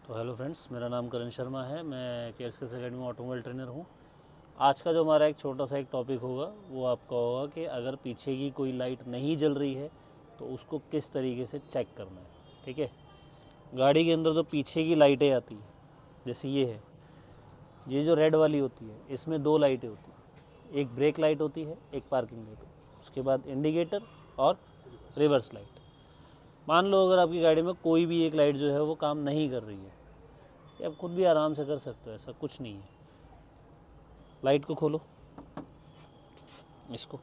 तो hello friends, मेरा नाम करण शर्मा है। मैं केयर स्किल्स अकेडमी में ऑटोमोबाइल ट्रेनर हूँ। आज का जो हमारा एक छोटा सा एक टॉपिक होगा वो आपका होगा कि अगर पीछे की कोई लाइट नहीं जल रही है तो उसको किस तरीके से चेक करना है। ठीक है, गाड़ी के अंदर जो पीछे की लाइटें आती हैं, जैसे ये है, ये जो रेड वाली होती है, इसमें दो लाइटें होती हैं। एक ब्रेक लाइट होती है, एक पार्किंग लाइट होती है, उसके बाद इंडिकेटर और रिवर्स लाइट। मान लो अगर आपकी गाड़ी में कोई भी एक लाइट जो है वो काम नहीं कर रही है, ये आप खुद भी आराम से कर सकते हो, ऐसा कुछ नहीं है। लाइट को खोलो, इसको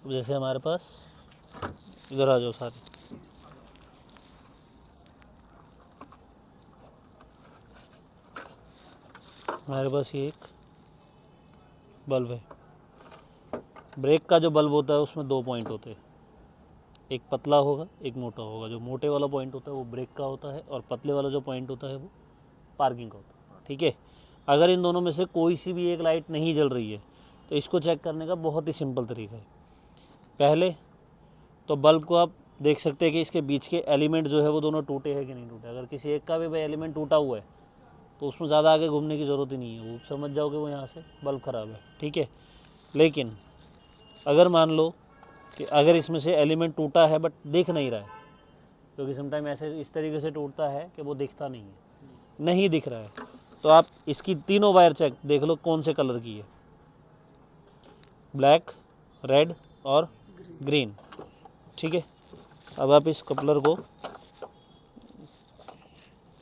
अब जैसे हमारे पास, इधर आ जाओ सारे, हमारे पास ये एक बल्ब है। ब्रेक का जो बल्ब होता है उसमें दो पॉइंट होते हैं, एक पतला होगा एक मोटा होगा। जो मोटे वाला पॉइंट होता है वो ब्रेक का होता है और पतले वाला जो पॉइंट होता है वो पार्किंग का होता है। ठीक है, अगर इन दोनों में से कोई सी भी एक लाइट नहीं जल रही है तो इसको चेक करने का बहुत ही सिंपल तरीका है। पहले तो बल्ब को आप देख सकते हैं कि इसके बीच के एलिमेंट जो है वो दोनों टूटे हैं कि नहीं टूटे। अगर किसी एक का भी एलिमेंट टूटा हुआ है तो उसमें ज़्यादा आगे घूमने की ज़रूरत ही नहीं है, वो समझ जाओ कि वो यहाँ से बल्ब ख़राब है। ठीक है, लेकिन अगर मान लो कि अगर इसमें से एलिमेंट टूटा है बट दिख नहीं रहा है, क्योंकि समटाइम ऐसे इस तरीके से टूटता है कि वो दिखता नहीं है, नहीं दिख रहा है, तो आप इसकी तीनों वायर चेक देख लो कौन से कलर की है, ब्लैक, रेड और ग्रीन। ठीक है, अब आप इस कपलर को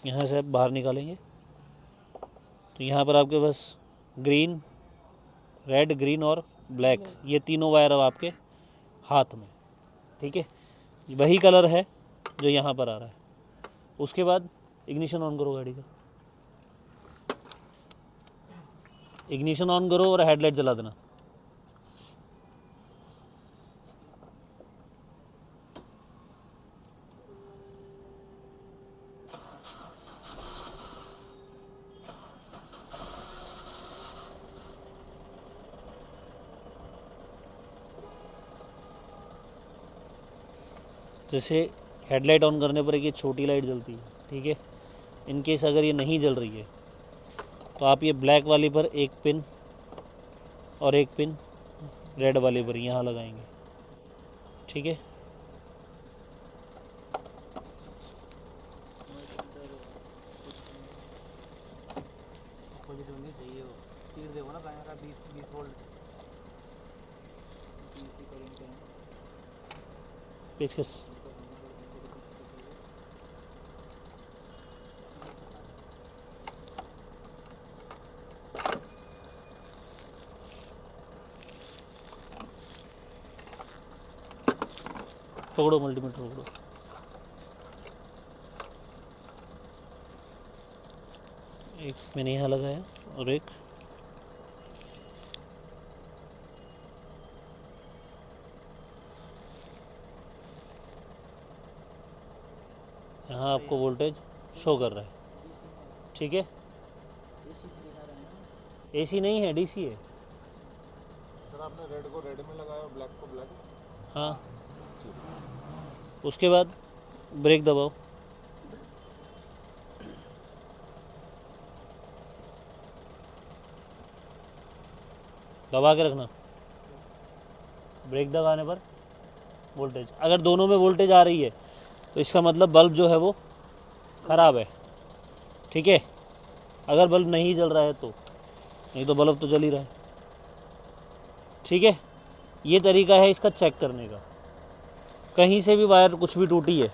यहाँ से आप बाहर निकालेंगे तो यहाँ पर आपके पास ग्रीन, रेड, ग्रीन और ब्लैक, ये तीनों वायर अब आपके हाथ में। ठीक है, वही कलर है जो यहाँ पर आ रहा है। उसके बाद इग्निशन ऑन करो गाड़ी का, इग्निशन ऑन करो और हेडलाइट जला देना। जैसे हेडलाइट ऑन करने पर एक ये छोटी लाइट जलती है। ठीक है, इन केस अगर ये नहीं जल रही है तो आप ये ब्लैक वाली पर एक पिन और एक पिन रेड वाली पर यहाँ लगाएंगे। ठीक है, देखो ना कैमरा 20 वोल्ट पेचकस पकड़ो, मल्टीमीटर पकड़ो। एक मैंने यहाँ लगाया और एक यहाँ आपको वोल्टेज शो कर रहा है। ठीक है, एसी नहीं है, डीसी है। सर आपने रेड को रेड में लगाया और ब्लैक को ब्लैक। हाँ, उसके बाद ब्रेक दबाओ, दबा के रखना। ब्रेक दबाने पर वोल्टेज, अगर दोनों में वोल्टेज आ रही है तो इसका मतलब बल्ब जो है वो ख़राब है। ठीक है, अगर बल्ब नहीं जल रहा है तो, नहीं तो बल्ब तो जल ही रहा है। ठीक है, ये तरीका है इसका चेक करने का। कहीं से भी वायर कुछ भी टूटी है,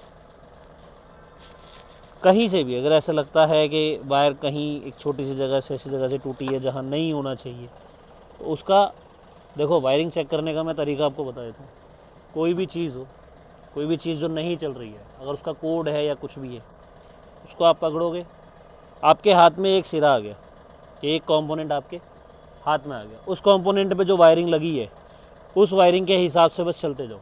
कहीं से भी अगर ऐसा लगता है कि वायर कहीं एक छोटी सी जगह से, ऐसी जगह से टूटी है जहाँ नहीं होना चाहिए, तो उसका देखो वायरिंग चेक करने का मैं तरीका आपको बता देता हूँ। कोई भी चीज़ हो, कोई भी चीज़ जो नहीं चल रही है, अगर उसका कोड है या कुछ भी है, उसको आप पकड़ोगे, आपके हाथ में एक सिरा आ गया, एक कंपोनेंट आपके हाथ में आ गया, उस कंपोनेंट पे जो वायरिंग लगी है उस वायरिंग के हिसाब से बस चलते जाओ,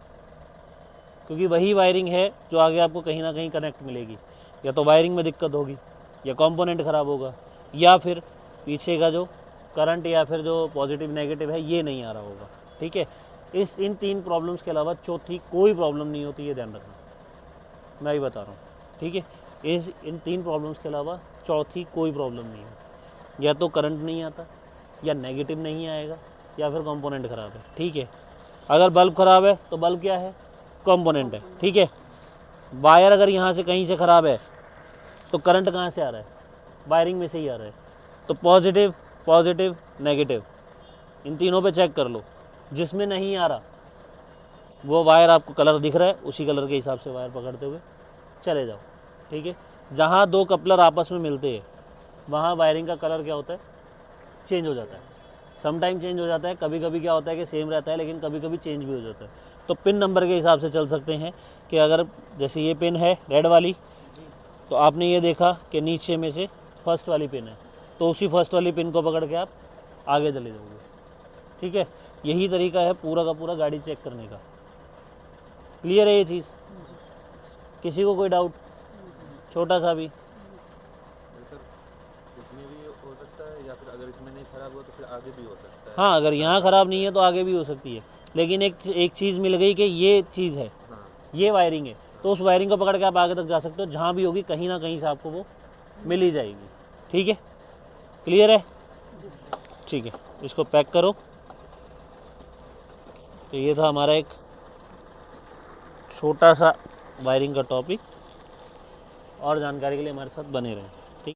क्योंकि वही वायरिंग है जो आगे आपको कहीं ना कहीं कनेक्ट मिलेगी। या तो वायरिंग में दिक्कत होगी, या कंपोनेंट ख़राब होगा, या फिर पीछे का जो करंट या फिर जो पॉजिटिव नेगेटिव है ये नहीं आ रहा होगा। ठीक है, इन 3 प्रॉब्लम्स के अलावा चौथी कोई प्रॉब्लम नहीं होती, ये ध्यान रखना, मैं ही बता रहा हूँ। ठीक है, इन 3 प्रॉब्लम्स के अलावा चौथी कोई प्रॉब्लम नहीं होती। या तो करंट नहीं आता, या नेगेटिव नहीं आएगा, या फिर कंपोनेंट ख़राब है। ठीक है, अगर बल्ब ख़राब है तो बल्ब क्या है, कंपोनेंट है। ठीक है, वायर अगर यहाँ से कहीं से ख़राब है तो करंट कहाँ से आ रहा है, वायरिंग में से ही आ रहा है। तो पॉजिटिव पॉजिटिव नेगेटिव इन तीनों पे चेक कर लो, जिसमें नहीं आ रहा वो वायर आपको कलर दिख रहा है उसी कलर के हिसाब से वायर पकड़ते हुए चले जाओ। ठीक है, जहाँ 2 कपलर आपस में मिलते हैं वहाँ वायरिंग का कलर क्या होता है, चेंज हो जाता है। सम टाइम चेंज हो जाता है, कभी कभी क्या होता है कि सेम रहता है, लेकिन कभी कभी चेंज भी हो जाता है। तो पिन नंबर के हिसाब से चल सकते हैं कि अगर जैसे ये पिन है रेड वाली, तो आपने ये देखा कि नीचे में से फर्स्ट वाली पिन है, तो उसी फर्स्ट वाली पिन को पकड़ के आप आगे चले जाओगे। ठीक है, यही तरीका है पूरा का पूरा गाड़ी चेक करने का। क्लियर है ये चीज़? किसी को कोई डाउट छोटा सा भी? सर इसमें भी हो सकता है, या फिर अगर इसमें नहीं खराब हुआ तो फिर आगे भी हो सकता है। हाँ, अगर यहाँ ख़राब नहीं है तो आगे भी हो सकती है, लेकिन एक चीज़ मिल गई कि ये चीज़ है, हाँ ये वायरिंग है, तो उस वायरिंग को पकड़ के आप आगे तक जा सकते हो, जहाँ भी होगी कहीं ना कहीं से आपको वो मिल ही जाएगी। ठीक है, क्लियर है? ठीक है, इसको पैक करो। तो ये था हमारा एक छोटा सा वायरिंग का टॉपिक, और जानकारी के लिए हमारे साथ बने रहें।